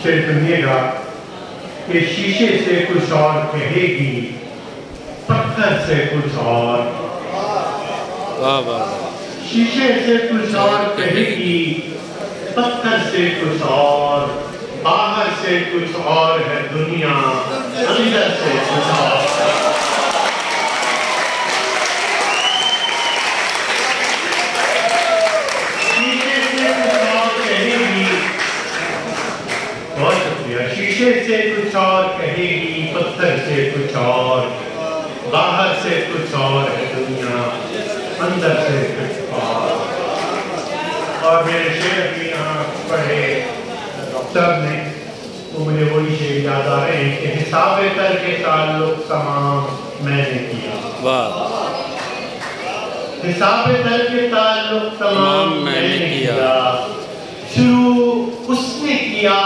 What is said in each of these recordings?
शेर सुनिएगा कि शीशे से कुछ और कहेगी, पत्थर से कुछ और। वाह वाह। शीशे से कुछ और कहेगी, पत्थर से कुछ और, बाहर से कुछ और है दुनिया, अंदर से कुछ और। शीशे से कुछ और कहेगी, बहुत शुक्रिया। शीशे से कुछ और कहेगी, पत्थर से कुछ और, बाहर से कुछ और है दुनिया, अंदर से कुछ और मेरे शेर भी यहाँ पढ़े डॉक्टर ने, तो मुझे वही शेर याद आ रहे हैं कि हिसाब कर के ताल्लुक तमाम मैंने किया। वाह। हिसाब कर के ताल्लुक तमाम मैंने किया, शुरू उसने किया,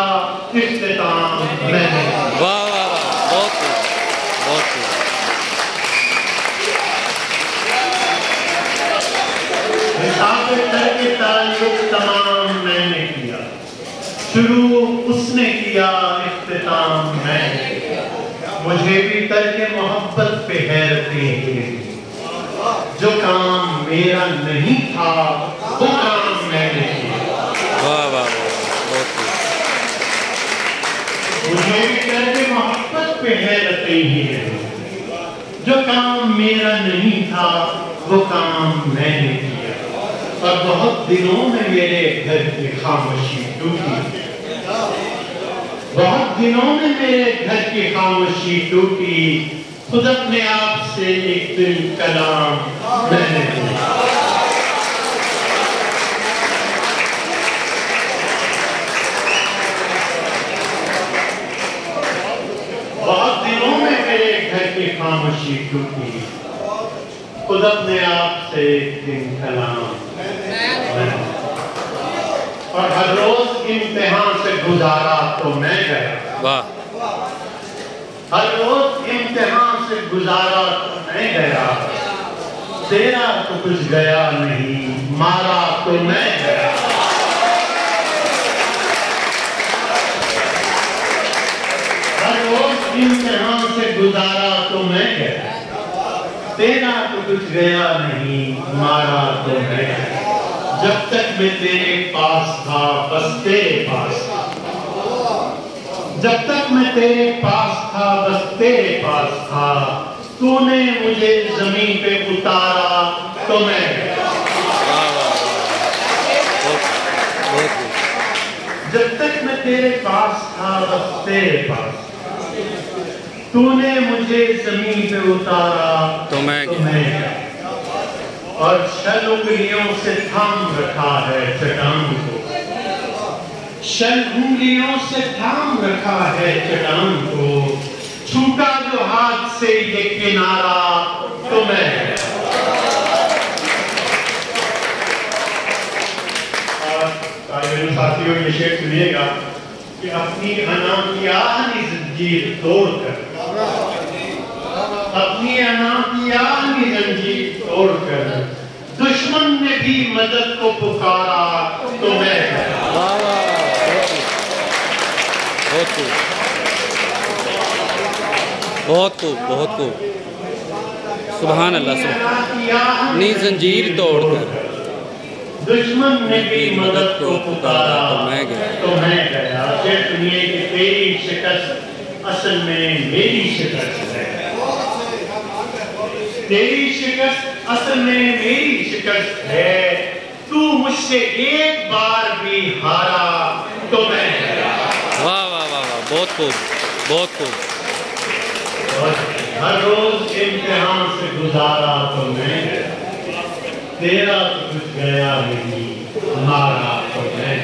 इख्तिताम मैंने किया। वाह वाह वाह, बहुत बहुत। हिसाब करके ताल्लुक तमाम मैंने किया, शुरू उसने किया, इख्तिताम मैंने किया। मुझे भी करके मोहब्बत पे हैरतें हुई, जो काम मेरा नहीं था वो काम मैंने किया। वाह वाह, मुझे भी करके मोहब्बत पे हैरतें हुई, जो काम मेरा नहीं था वो काम मैंने किया। और बहुत दिनों में मेरे घर की खामोशी टूटी, बहुत दिनों में मेरे घर की खामोशी टूटी, खुद अपने आप से एक दिन कलाम मैंने किया। बहुत दिनों में मेरे घर की खामोशी टूटी, खुद अपने आप से एक दिन कलाम। और हर रोज इम्तिहान से गुजारा तो मैं गया। वाह। हर रोज इम्तिहान से गुजारा तो मैं गया, तेरा तो कुछ गया नहीं, मारा तो मैं गया। हर रोज इम्तिहान से गुजारा तो मैं गया, तेरा तो कुछ गया नहीं, मारा तो मैं गया। जब तक मैं तेरे पास था बस तेरे पास था, जब तक मैं तेरे पास था बस तेरे पास था, तूने मुझे जमीन पे उतारा तो मैं गया। जब तक मैं तेरे पास था बस तेरे पास, तूने मुझे जमीन पे उतारा तो मैं गया। और शल उंगलियों से थाम रखा है चट्टान को, शल उंगलियों से थाम रखा है चट्टान को, छूटा जो हाथ से ये किनारा तो मैं गया। और साथियों ये शेर सुनिएगा कि अपनी अनामियानी जंजीर तोड़कर, अपनी अनामियानी जंजीर तोड़कर, दुश्मन ने भी मदद को पुकारा तो मैं बहुत खूब। सुभान अल्लाह। अपनी जंजीर तोड़कर, दुश्मन ने भी मदद को पुकारा तो मैं गया। शेर सुनिए कि तेरी शिकस्त असल में मेरी शिकस्त है, तेरी शिकस्त असल में मेरी शिकस्त है, तू मुझसे एक बार भी हारा तो मैं गया। वाह वाह वाह वाह, बहुत खूब। हर रोज इम्तिहान से गुजारा तो मैं गया, तेरा तो कुछ गया नहीं, मारा तो मैं